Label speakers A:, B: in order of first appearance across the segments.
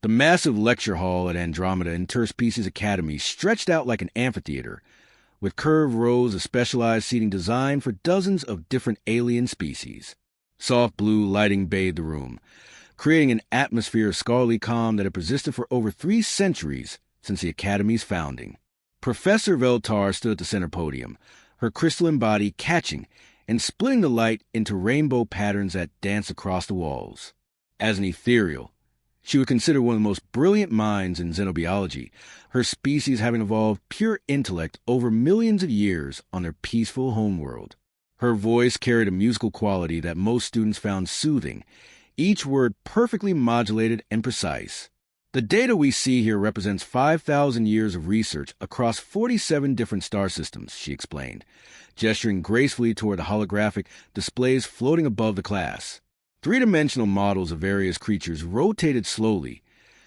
A: The massive lecture hall at Andromeda Interspecies Academy stretched out like an amphitheater, with curved rows of specialized seating designed for dozens of different alien species. Soft blue lighting bathed the room, creating an atmosphere of scholarly calm that had persisted for over 3 centuries since the Academy's founding. Professor Veltar stood at the center podium, her crystalline body catching and splitting the light into rainbow patterns that danced across the walls. As an ethereal, she would consider one of the most brilliant minds in xenobiology, her species having evolved pure intellect over millions of years on their peaceful homeworld. Her voice carried a musical quality that most students found soothing, each word perfectly modulated and precise. The data we see here represents 5,000 years of research across 47 different star systems, she explained, gesturing gracefully toward the holographic displays floating above the class. 3-dimensional models of various creatures rotated slowly,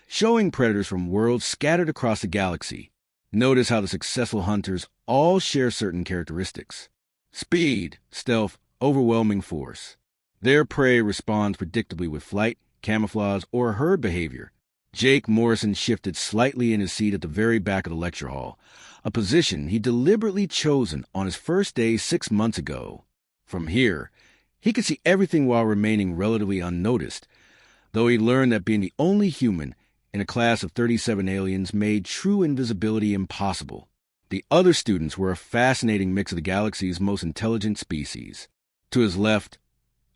A: showing predators from worlds scattered across the galaxy. Notice how the successful hunters all share certain characteristics: speed, stealth, overwhelming force. Their prey responds predictably with flight, camouflage, or herd behavior. Jake Morrison shifted slightly in his seat at the very back of the lecture hall, a position he'd deliberately chosen on his first day 6 months ago. From here, he could see everything while remaining relatively unnoticed, though he learned that being the only human in a class of 37 aliens made true invisibility impossible. The other students were a fascinating mix of the galaxy's most intelligent species. To his left,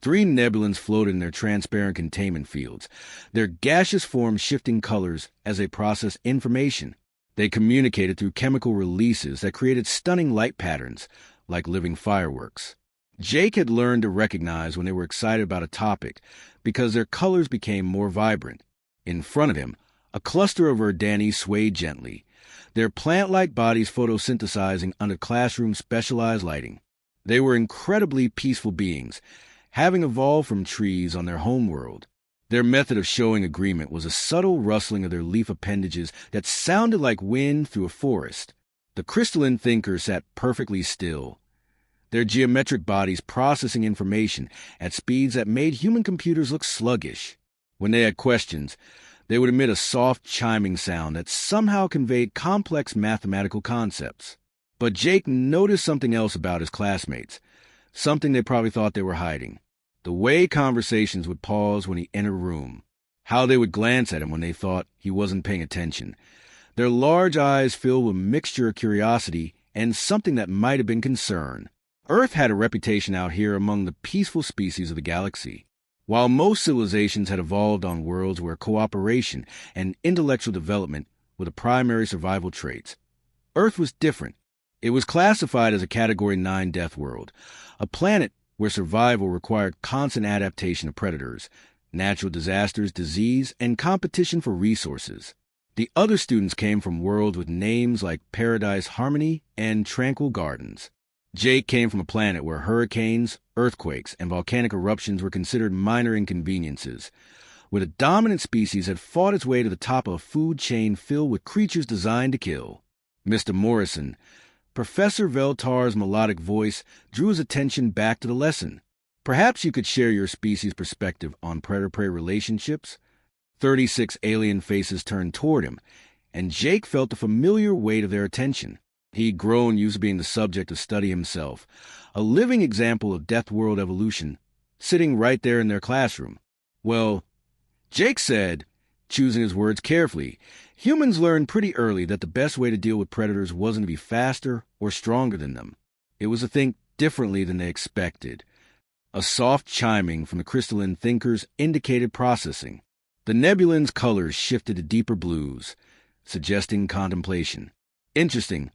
A: 3 nebulans floated in their transparent containment fields, their gaseous forms shifting colors as they processed information. They communicated through chemical releases that created stunning light patterns, like living fireworks. Jake had learned to recognize when they were excited about a topic because their colors became more vibrant. In front of him, a cluster of Erdani swayed gently, their plant-like bodies photosynthesizing under classroom specialized lighting. They were incredibly peaceful beings, having evolved from trees on their homeworld. Their method of showing agreement was a subtle rustling of their leaf appendages that sounded like wind through a forest. The crystalline thinkers sat perfectly still, their geometric bodies processing information at speeds that made human computers look sluggish. When they had questions, they would emit a soft chiming sound that somehow conveyed complex mathematical concepts. But Jake noticed something else about his classmates, something they probably thought they were hiding. The way conversations would pause when he entered a room, how they would glance at him when they thought he wasn't paying attention, their large eyes filled with a mixture of curiosity and something that might have been concern. Earth had a reputation out here among the peaceful species of the galaxy. While most civilizations had evolved on worlds where cooperation and intellectual development were the primary survival traits, Earth was different. It was classified as a Category 9 death world, a planet where survival required constant adaptation to predators, natural disasters, disease, and competition for resources. The other students came from worlds with names like Paradise Harmony and Tranquil Gardens. Jake came from a planet where hurricanes, earthquakes, and volcanic eruptions were considered minor inconveniences, where the dominant species had fought its way to the top of a food chain filled with creatures designed to kill. Mr. Morrison, Professor Veltar's melodic voice drew his attention back to the lesson. Perhaps you could share your species' perspective on predator-prey relationships? 36 alien faces turned toward him, and Jake felt the familiar weight of their attention. He'd grown used to being the subject of study himself, a living example of Deathworld evolution, sitting right there in their classroom. Well, Jake said, choosing his words carefully, humans learned pretty early that the best way to deal with predators wasn't to be faster or stronger than them. It was to think differently than they expected. A soft chiming from the crystalline thinkers indicated processing. The nebulan's colors shifted to deeper blues, suggesting contemplation. Interesting.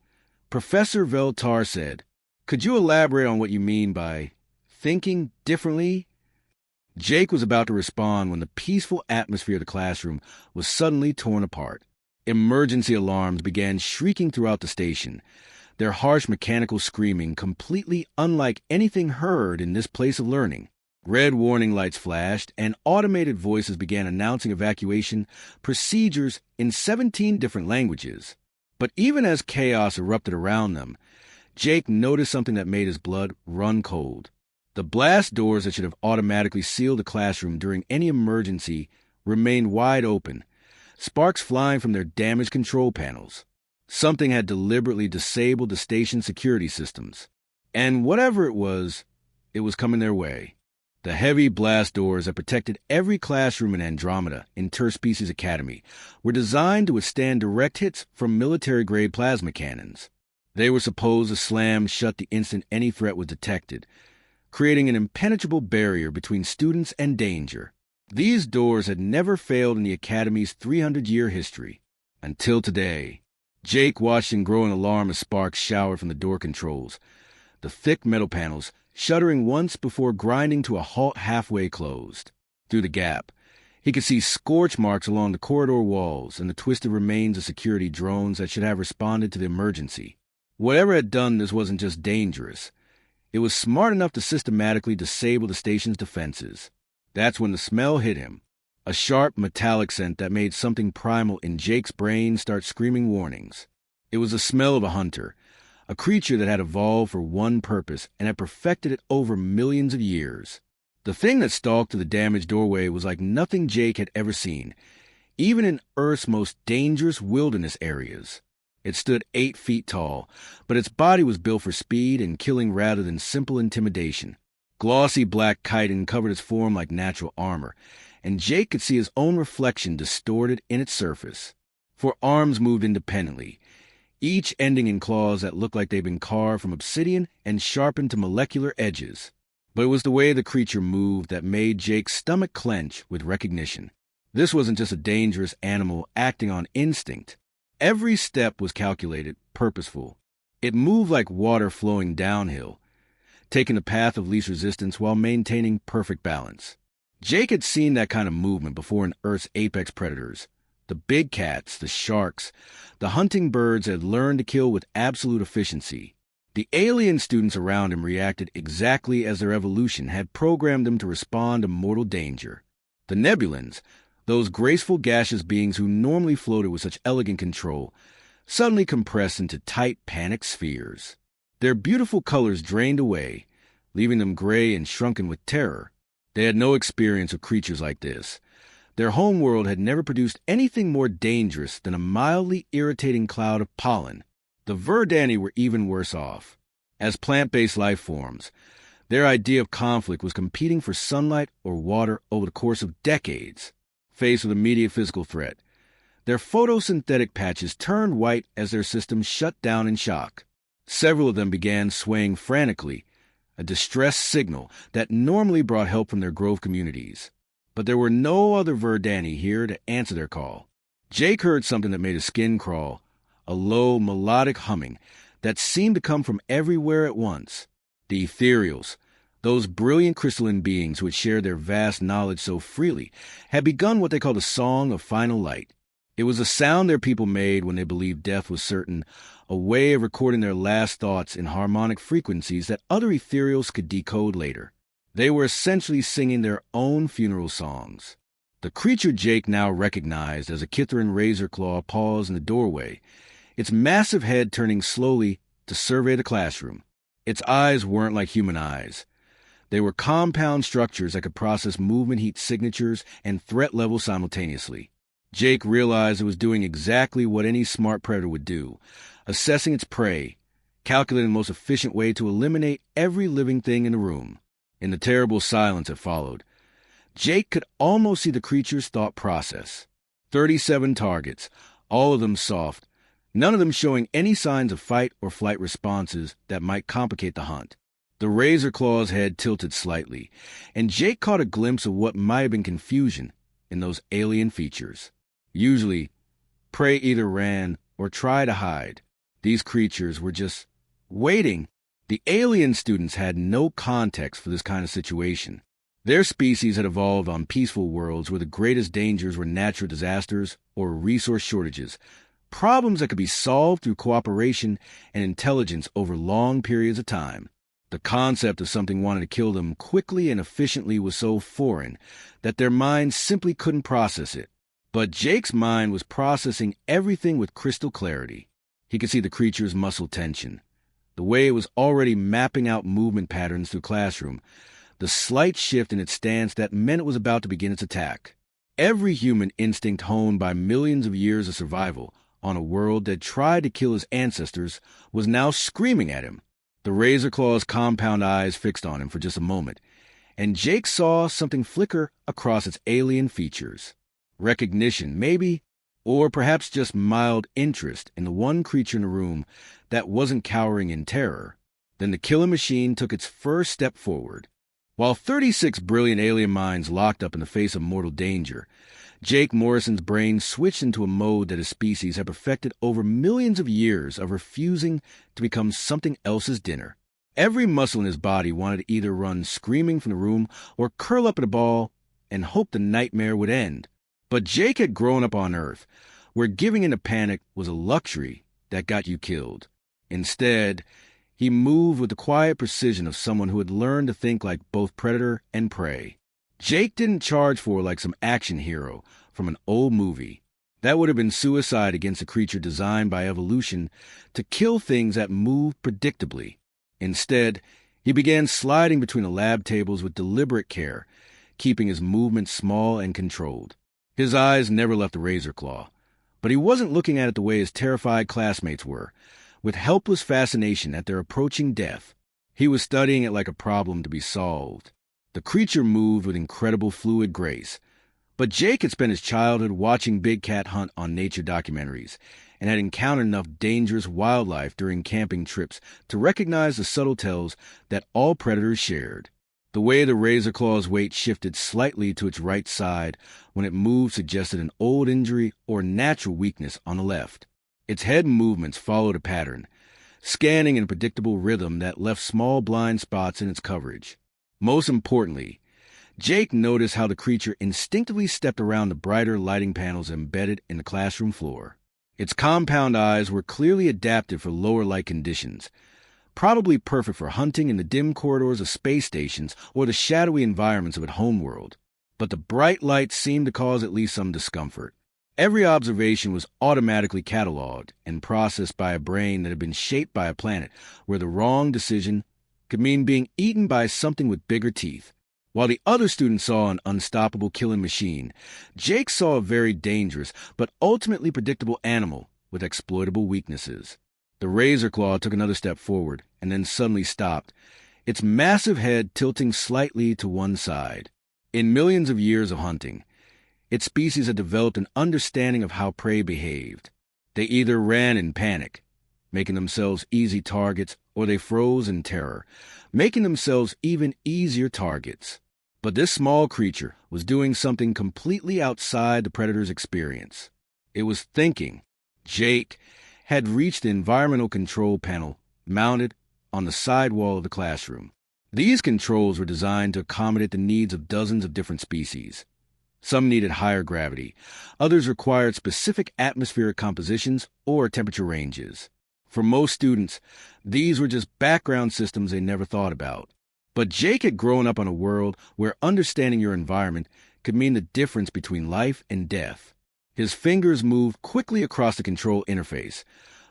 A: Professor Veltar said, "Could you elaborate on what you mean by thinking differently?" Jake was about to respond when the peaceful atmosphere of the classroom was suddenly torn apart. Emergency alarms began shrieking throughout the station, their harsh mechanical screaming completely unlike anything heard in this place of learning. Red warning lights flashed, and automated voices began announcing evacuation procedures in 17 different languages. But even as chaos erupted around them, Jake noticed something that made his blood run cold. The blast doors that should have automatically sealed the classroom during any emergency remained wide open, sparks flying from their damaged control panels. Something had deliberately disabled the station's security systems. And whatever it was coming their way. The heavy blast doors that protected every classroom in Andromeda Interspecies Academy were designed to withstand direct hits from military-grade plasma cannons. They were supposed to slam shut the instant any threat was detected, creating an impenetrable barrier between students and danger. These doors had never failed in the Academy's 300-year history. Until today. Jake watched in growing alarm as sparks showered from the door controls, the thick metal panels shuddering once before grinding to a halt halfway closed. Through the gap, he could see scorch marks along the corridor walls and the twisted remains of security drones that should have responded to the emergency. Whatever had done this wasn't just dangerous. It was smart enough to systematically disable the station's defenses. That's when the smell hit him, a sharp metallic scent that made something primal in Jake's brain start screaming warnings. It was the smell of a hunter, a creature that had evolved for one purpose and had perfected it over millions of years. The thing that stalked to the damaged doorway was like nothing Jake had ever seen, even in Earth's most dangerous wilderness areas. It stood 8 feet tall, but its body was built for speed and killing rather than simple intimidation. Glossy black chitin covered its form like natural armor, and Jake could see his own reflection distorted in its surface. 4 arms moved independently, each ending in claws that looked like they'd been carved from obsidian and sharpened to molecular edges. But it was the way the creature moved that made Jake's stomach clench with recognition. This wasn't just a dangerous animal acting on instinct. Every step was calculated, purposeful. It moved like water flowing downhill, taking the path of least resistance while maintaining perfect balance. Jake had seen that kind of movement before in Earth's apex predators. The big cats, the sharks, the hunting birds had learned to kill with absolute efficiency. The alien students around him reacted exactly as their evolution had programmed them to respond to mortal danger. The Nebulans, those graceful gaseous beings who normally floated with such elegant control, suddenly compressed into tight, panicked spheres. Their beautiful colors drained away, leaving them gray and shrunken with terror. They had no experience of creatures like this. Their homeworld had never produced anything more dangerous than a mildly irritating cloud of pollen. The Verdani were even worse off. As plant-based life forms, their idea of conflict was competing for sunlight or water over the course of decades. Faced with immediate physical threat, their photosynthetic patches turned white as their systems shut down in shock. Several of them began swaying frantically, a distress signal that normally brought help from their grove communities. But there were no other Verdani here to answer their call. Jake heard something that made his skin crawl, a low, melodic humming that seemed to come from everywhere at once. The ethereals, those brilliant crystalline beings who had shared their vast knowledge so freely, had begun what they called a song of final light. It was a sound their people made when they believed death was certain, a way of recording their last thoughts in harmonic frequencies that other ethereals could decode later. They were essentially singing their own funeral songs. The creature Jake now recognized as a Kithrin Razorclaw paused in the doorway, its massive head turning slowly to survey the classroom. Its eyes weren't like human eyes. They were compound structures that could process movement heat signatures and threat levels simultaneously. Jake realized it was doing exactly what any smart predator would do, assessing its prey, calculating the most efficient way to eliminate every living thing in the room. In the terrible silence that followed, Jake could almost see the creature's thought process. 37 targets, all of them soft, none of them showing any signs of fight or flight responses that might complicate the hunt. The Razorclaw's head tilted slightly, and Jake caught a glimpse of what might have been confusion in those alien features. Usually, prey either ran or tried to hide. These creatures were just waiting. The alien students had no context for this kind of situation. Their species had evolved on peaceful worlds where the greatest dangers were natural disasters or resource shortages, problems that could be solved through cooperation and intelligence over long periods of time. The concept of something wanting to kill them quickly and efficiently was so foreign that their minds simply couldn't process it. But Jake's mind was processing everything with crystal clarity. He could see the creature's muscle tension, the way it was already mapping out movement patterns through classroom, the slight shift in its stance that meant it was about to begin its attack. Every human instinct honed by millions of years of survival on a world that tried to kill his ancestors was now screaming at him. The Razor Claw's compound eyes fixed on him for just a moment, and Jake saw something flicker across its alien features. Recognition, maybe, or perhaps just mild interest in the one creature in the room that wasn't cowering in terror. Then the killer machine took its first step forward. While 36 brilliant alien minds locked up in the face of mortal danger, Jake Morrison's brain switched into a mode that his species had perfected over millions of years of refusing to become something else's dinner. Every muscle in his body wanted to either run screaming from the room or curl up in a ball and hope the nightmare would end. But Jake had grown up on Earth, where giving in to panic was a luxury that got you killed. Instead, he moved with the quiet precision of someone who had learned to think like both predator and prey. Jake didn't charge for like some action hero from an old movie. That would have been suicide against a creature designed by evolution to kill things that move predictably. Instead, he began sliding between the lab tables with deliberate care, keeping his movements small and controlled. His eyes never left the Razor Claw, but he wasn't looking at it the way his terrified classmates were, with helpless fascination at their approaching death. He was studying it like a problem to be solved. The creature moved with incredible fluid grace, but Jake had spent his childhood watching big cat hunt on nature documentaries and had encountered enough dangerous wildlife during camping trips to recognize the subtle tells that all predators shared. The way the Razor Claw's weight shifted slightly to its right side when it moved suggested an old injury or natural weakness on the left. Its head movements followed a pattern, scanning in a predictable rhythm that left small blind spots in its coverage. Most importantly, Jake noticed how the creature instinctively stepped around the brighter lighting panels embedded in the classroom floor. Its compound eyes were clearly adapted for lower light conditions, probably perfect for hunting in the dim corridors of space stations or the shadowy environments of its homeworld. But the bright light seemed to cause at least some discomfort. Every observation was automatically cataloged and processed by a brain that had been shaped by a planet where the wrong decision could mean being eaten by something with bigger teeth. While the other students saw an unstoppable killing machine, Jake saw a very dangerous but ultimately predictable animal with exploitable weaknesses. The Razor Claw took another step forward and then suddenly stopped, its massive head tilting slightly to one side. In millions of years of hunting, its species had developed an understanding of how prey behaved. They either ran in panic, making themselves easy targets, or they froze in terror, making themselves even easier targets. But this small creature was doing something completely outside the predator's experience. It was thinking. Jake had reached the environmental control panel mounted on the side wall of the classroom. These controls were designed to accommodate the needs of dozens of different species. Some needed higher gravity. Others required specific atmospheric compositions or temperature ranges. For most students, these were just background systems they never thought about. But Jake had grown up on a world where understanding your environment could mean the difference between life and death. His fingers moved quickly across the control interface,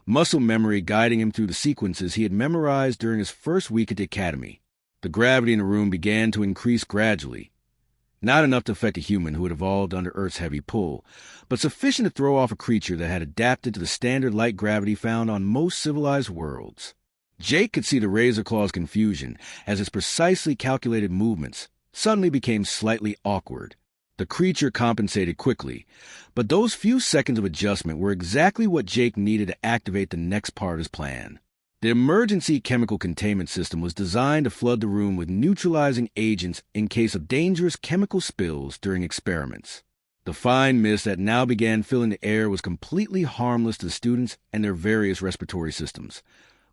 A: muscle memory guiding him through the sequences he had memorized during his first week at the academy. The gravity in the room began to increase gradually. Not enough to affect a human who had evolved under Earth's heavy pull, but sufficient to throw off a creature that had adapted to the standard light gravity found on most civilized worlds. Jake could see the Razor Claw's confusion as its precisely calculated movements suddenly became slightly awkward. The creature compensated quickly, but those few seconds of adjustment were exactly what Jake needed to activate the next part of his plan. The emergency chemical containment system was designed to flood the room with neutralizing agents in case of dangerous chemical spills during experiments. The fine mist that now began filling the air was completely harmless to the students and their various respiratory systems,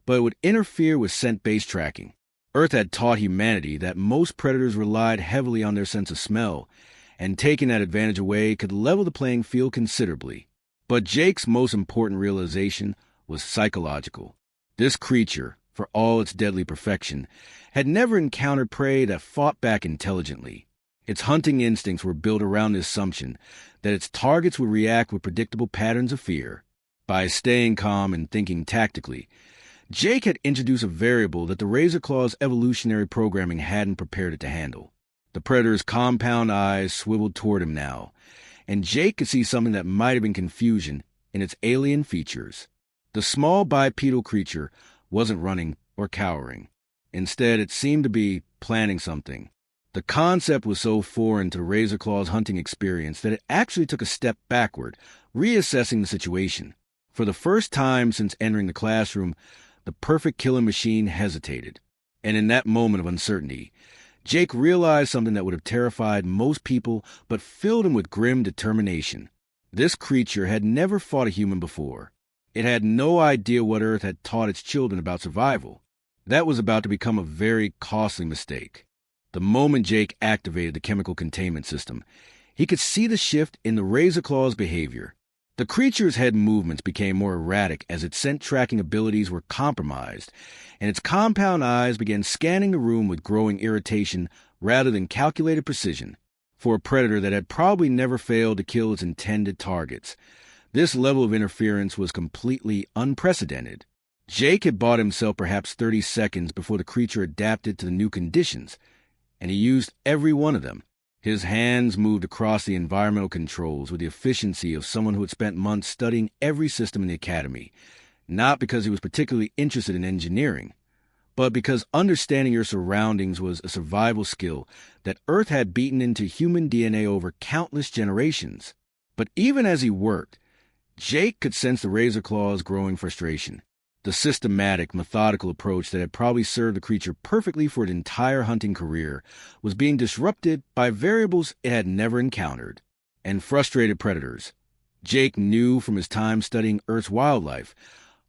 A: but it would interfere with scent-based tracking. Earth had taught humanity that most predators relied heavily on their sense of smell, and taking that advantage away could level the playing field considerably. But Jake's most important realization was psychological. This creature, for all its deadly perfection, had never encountered prey that fought back intelligently. Its hunting instincts were built around the assumption that its targets would react with predictable patterns of fear. By staying calm and thinking tactically, Jake had introduced a variable that the Razor Claw's evolutionary programming hadn't prepared it to handle. The predator's compound eyes swiveled toward him now, and Jake could see something that might have been confusion in its alien features. The small bipedal creature wasn't running or cowering. Instead, it seemed to be planning something. The concept was so foreign to Razor Claw's hunting experience that it actually took a step backward, reassessing the situation. For the first time since entering the classroom, the perfect killing machine hesitated. And in that moment of uncertainty, Jake realized something that would have terrified most people but filled him with grim determination. This creature had never fought a human before. It had no idea what Earth had taught its children about survival. That was about to become a very costly mistake. The moment Jake activated the chemical containment system, he could see the shift in the Razor Claw's behavior. The creature's head movements became more erratic as its scent tracking abilities were compromised, and its compound eyes began scanning the room with growing irritation rather than calculated precision. For a predator that had probably never failed to kill its intended targets, this level of interference was completely unprecedented. Jake had bought himself perhaps 30 seconds before the creature adapted to the new conditions, and he used every one of them. His hands moved across the environmental controls with the efficiency of someone who had spent months studying every system in the academy, not because he was particularly interested in engineering, but because understanding your surroundings was a survival skill that Earth had beaten into human DNA over countless generations. But even as he worked, Jake could sense the Razor Claw's growing frustration. The systematic, methodical approach that had probably served the creature perfectly for its entire hunting career was being disrupted by variables it had never encountered. And frustrated predators, Jake knew from his time studying Earth's wildlife,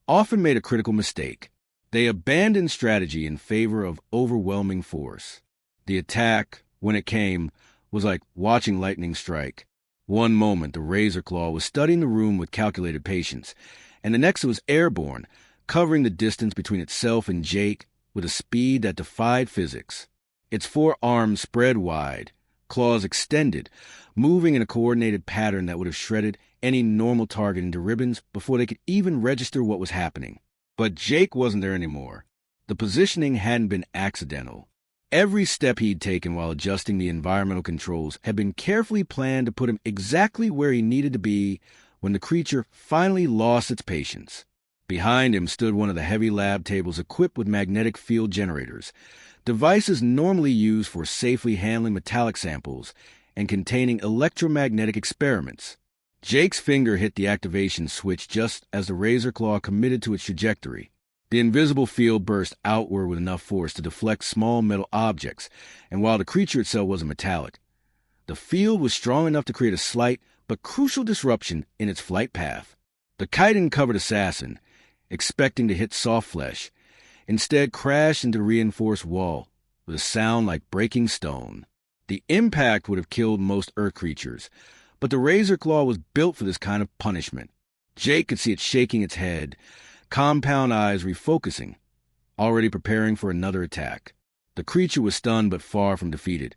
A: often made a critical mistake. They abandoned strategy in favor of overwhelming force. The attack, when it came, was like watching lightning strike. One moment the Razor Claw was studying the room with calculated patience, and the next it was airborne, covering the distance between itself and Jake with a speed that defied physics. Its four arms spread wide, claws extended, moving in a coordinated pattern that would have shredded any normal target into ribbons before they could even register what was happening. But Jake wasn't there anymore. The positioning hadn't been accidental. Every step he'd taken while adjusting the environmental controls had been carefully planned to put him exactly where he needed to be when the creature finally lost its patience. Behind him stood one of the heavy lab tables equipped with magnetic field generators, devices normally used for safely handling metallic samples and containing electromagnetic experiments. Jake's finger hit the activation switch just as the Razor Claw committed to its trajectory. The invisible field burst outward with enough force to deflect small metal objects, and while the creature itself wasn't metallic, the field was strong enough to create a slight but crucial disruption in its flight path. The chitin-covered assassin, expecting to hit soft flesh, instead crashed into the reinforced wall with a sound like breaking stone. The impact would have killed most Earth creatures, but the Razor Claw was built for this kind of punishment. Jake could see it shaking its head, compound eyes refocusing, already preparing for another attack. The creature was stunned but far from defeated,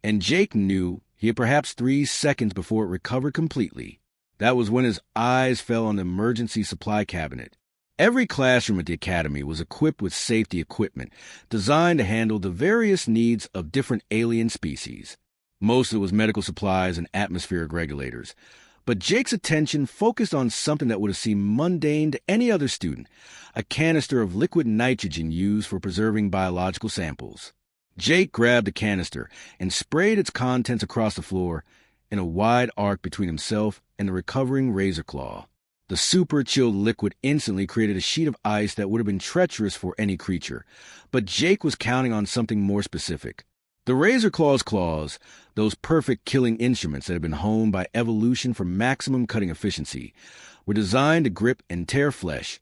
A: and Jake knew he had perhaps 3 seconds before it recovered completely. That was when his eyes fell on the emergency supply cabinet. Every classroom at the academy was equipped with safety equipment designed to handle the various needs of different alien species. Most of it was medical supplies and atmospheric regulators. But Jake's attention focused on something that would have seemed mundane to any other student, a canister of liquid nitrogen used for preserving biological samples. Jake grabbed the canister and sprayed its contents across the floor in a wide arc between himself and the recovering Razor Claw. The super-chilled liquid instantly created a sheet of ice that would have been treacherous for any creature, but Jake was counting on something more specific. The Razor Claw's claws, those perfect killing instruments that had been honed by evolution for maximum cutting efficiency, were designed to grip and tear flesh,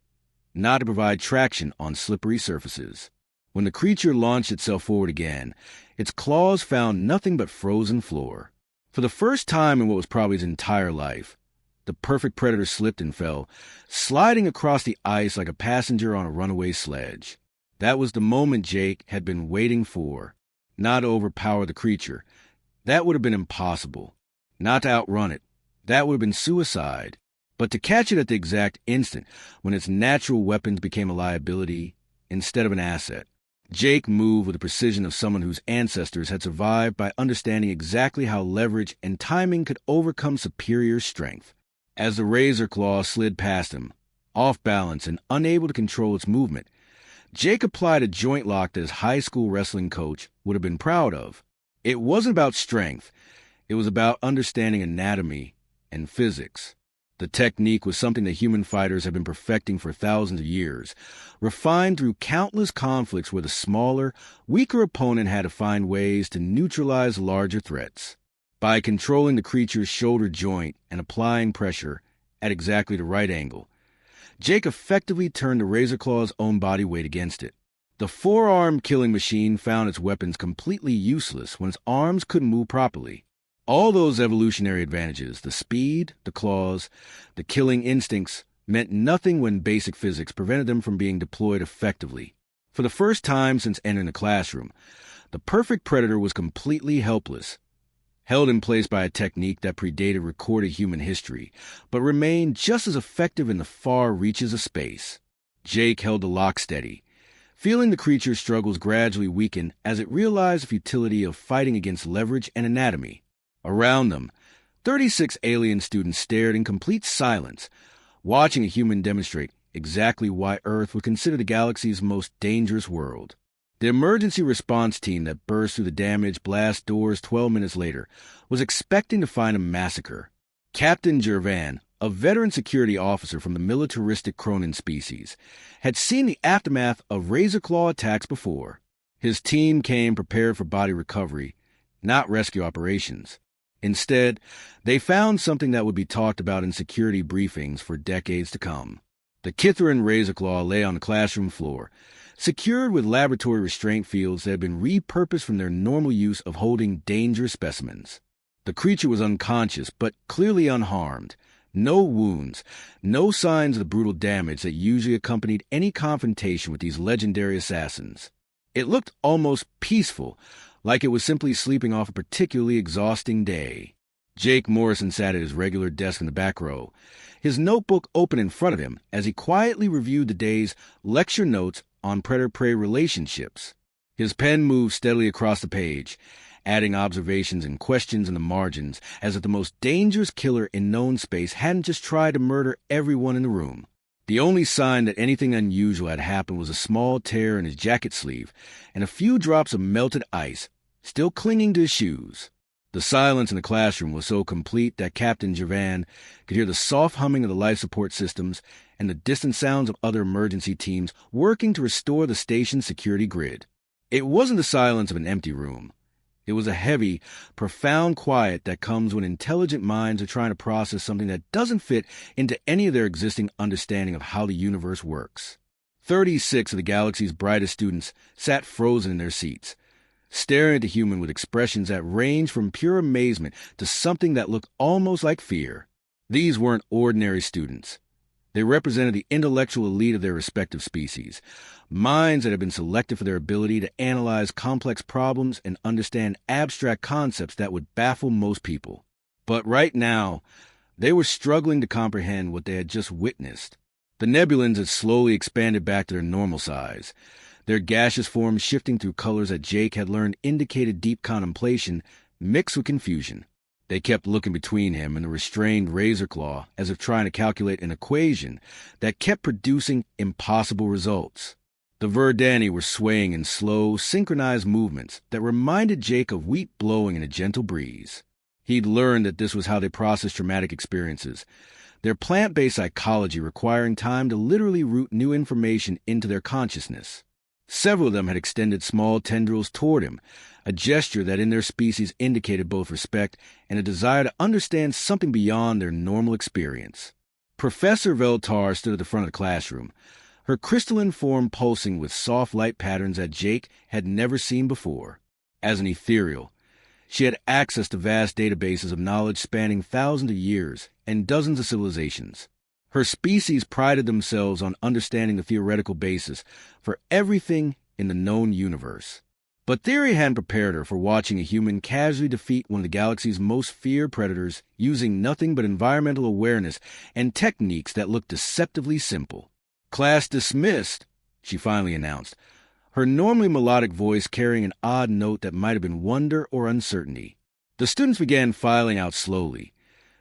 A: not to provide traction on slippery surfaces. When the creature launched itself forward again, its claws found nothing but frozen floor. For the first time in what was probably his entire life, the perfect predator slipped and fell, sliding across the ice like a passenger on a runaway sledge. That was the moment Jake had been waiting for. Not to overpower the creature. That would have been impossible. Not to outrun it. That would have been suicide. But to catch it at the exact instant when its natural weapons became a liability instead of an asset. Jake moved with the precision of someone whose ancestors had survived by understanding exactly how leverage and timing could overcome superior strength. As the razor claw slid past him, off balance and unable to control its movement, Jake applied a joint lock that his high school wrestling coach would have been proud of. It wasn't about strength. It was about understanding anatomy and physics. The technique was something that human fighters have been perfecting for thousands of years, refined through countless conflicts where the smaller, weaker opponent had to find ways to neutralize larger threats. By controlling the creature's shoulder joint and applying pressure at exactly the right angle, Jake effectively turned the Razor Claw's own body weight against it. The four-armed killing machine found its weapons completely useless when its arms couldn't move properly. All those evolutionary advantages, the speed, the claws, the killing instincts, meant nothing when basic physics prevented them from being deployed effectively. For the first time since entering the classroom, the perfect predator was completely helpless, held in place by a technique that predated recorded human history, but remained just as effective in the far reaches of space. Jake held the lock steady, feeling the creature's struggles gradually weaken as it realized the futility of fighting against leverage and anatomy. Around them, 36 alien students stared in complete silence, watching a human demonstrate exactly why Earth was considered the galaxy's most dangerous world. The emergency response team that burst through the damaged blast doors 12 minutes later was expecting to find a massacre. Captain Jervan, a veteran security officer from the militaristic Cronin species, had seen the aftermath of Razor Claw attacks before. His team came prepared for body recovery, not rescue operations. Instead, they found something that would be talked about in security briefings for decades to come. The Kithrin Razorclaw lay on the classroom floor, secured with laboratory restraint fields that had been repurposed from their normal use of holding dangerous specimens. The creature was unconscious, but clearly unharmed. No wounds, no signs of the brutal damage that usually accompanied any confrontation with these legendary assassins. It looked almost peaceful, like it was simply sleeping off a particularly exhausting day. Jake Morrison sat at his regular desk in the back row, his notebook open in front of him as he quietly reviewed the day's lecture notes on predator-prey relationships. His pen moved steadily across the page, adding observations and questions in the margins as if the most dangerous killer in known space hadn't just tried to murder everyone in the room. The only sign that anything unusual had happened was a small tear in his jacket sleeve and a few drops of melted ice still clinging to his shoes. The silence in the classroom was so complete that Captain Jervan could hear the soft humming of the life support systems and the distant sounds of other emergency teams working to restore the station's security grid. It wasn't the silence of an empty room. It was a heavy, profound quiet that comes when intelligent minds are trying to process something that doesn't fit into any of their existing understanding of how the universe works. 36 of the galaxy's brightest students sat frozen in their seats, staring at the human with expressions that ranged from pure amazement to something that looked almost like fear. These weren't ordinary students. They represented the intellectual elite of their respective species, minds that had been selected for their ability to analyze complex problems and understand abstract concepts that would baffle most people. But right now, they were struggling to comprehend what they had just witnessed. The nebulans had slowly expanded back to their normal size, their gaseous forms shifting through colors that Jake had learned indicated deep contemplation mixed with confusion. They kept looking between him and the restrained razor claw as if trying to calculate an equation that kept producing impossible results. The Verdani were swaying in slow, synchronized movements that reminded Jake of wheat blowing in a gentle breeze. He'd learned that this was how they processed traumatic experiences, their plant-based psychology requiring time to literally root new information into their consciousness. Several of them had extended small tendrils toward him, a gesture that in their species indicated both respect and a desire to understand something beyond their normal experience. Professor Veltar stood at the front of the classroom, her crystalline form pulsing with soft light patterns that Jake had never seen before. As an ethereal, she had access to vast databases of knowledge spanning thousands of years and dozens of civilizations. Her species prided themselves on understanding the theoretical basis for everything in the known universe. But theory hadn't prepared her for watching a human casually defeat one of the galaxy's most feared predators using nothing but environmental awareness and techniques that looked deceptively simple. "Class dismissed," she finally announced, her normally melodic voice carrying an odd note that might have been wonder or uncertainty. The students began filing out slowly,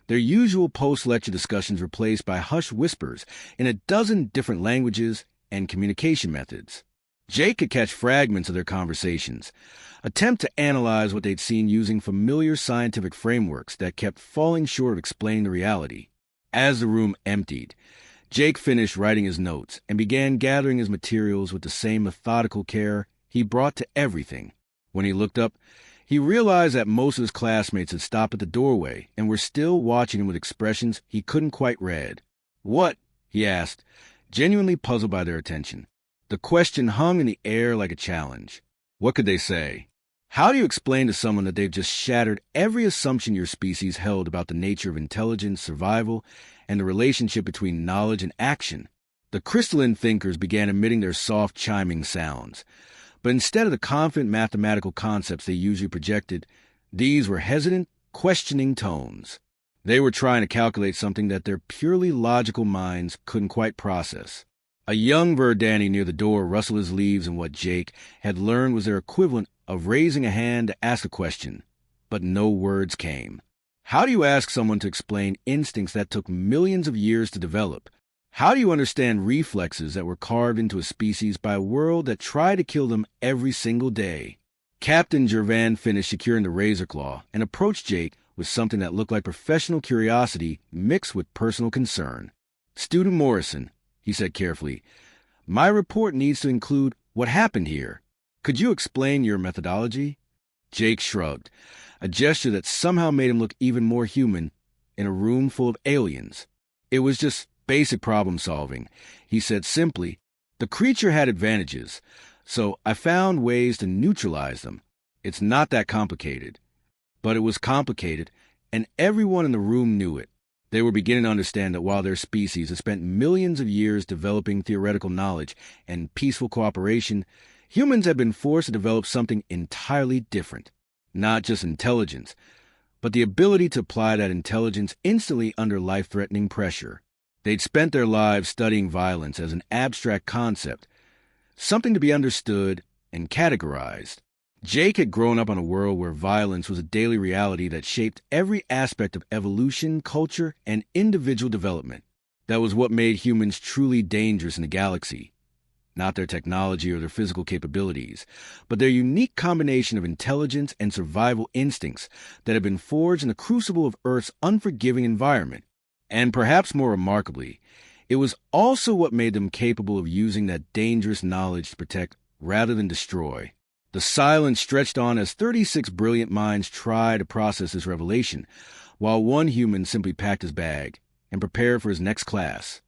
A: their usual post-lecture discussions replaced by hushed whispers in a dozen different languages and communication methods. Jake could catch fragments of their conversations, attempt to analyze what they'd seen using familiar scientific frameworks that kept falling short of explaining the reality. As the room emptied, Jake finished writing his notes and began gathering his materials with the same methodical care he brought to everything. When he looked up, he realized that most of his classmates had stopped at the doorway and were still watching him with expressions he couldn't quite read. "What?" he asked, genuinely puzzled by their attention. The question hung in the air like a challenge. What could they say? How do you explain to someone that they've just shattered every assumption your species held about the nature of intelligence, survival, and the relationship between knowledge and action? The crystalline thinkers began emitting their soft chiming sounds. But instead of the confident mathematical concepts they usually projected, these were hesitant, questioning tones. They were trying to calculate something that their purely logical minds couldn't quite process. A young Verdani near the door rustled his leaves in what Jake had learned was their equivalent of raising a hand to ask a question, but no words came. How do you ask someone to explain instincts that took millions of years to develop? How do you understand reflexes that were carved into a species by a world that tried to kill them every single day? Captain Jervan finished securing the razor claw and approached Jake with something that looked like professional curiosity mixed with personal concern. "Student Morrison," he said carefully, "my report needs to include what happened here. Could you explain your methodology?" Jake shrugged, a gesture that somehow made him look even more human in a room full of aliens. "It was just basic problem solving," he said simply. "The creature had advantages, so I found ways to neutralize them. It's not that complicated." But it was complicated, and everyone in the room knew it. They were beginning to understand that while their species had spent millions of years developing theoretical knowledge and peaceful cooperation, humans had been forced to develop something entirely different. Not just intelligence, but the ability to apply that intelligence instantly under life-threatening pressure. They'd spent their lives studying violence as an abstract concept, something to be understood and categorized. Jake had grown up in a world where violence was a daily reality that shaped every aspect of evolution, culture, and individual development. That was what made humans truly dangerous in the galaxy. Not their technology or their physical capabilities, but their unique combination of intelligence and survival instincts that had been forged in the crucible of Earth's unforgiving environment. And perhaps more remarkably, it was also what made them capable of using that dangerous knowledge to protect rather than destroy. The silence stretched on as 36 brilliant minds tried to process this revelation, while one human simply packed his bag and prepared for his next class.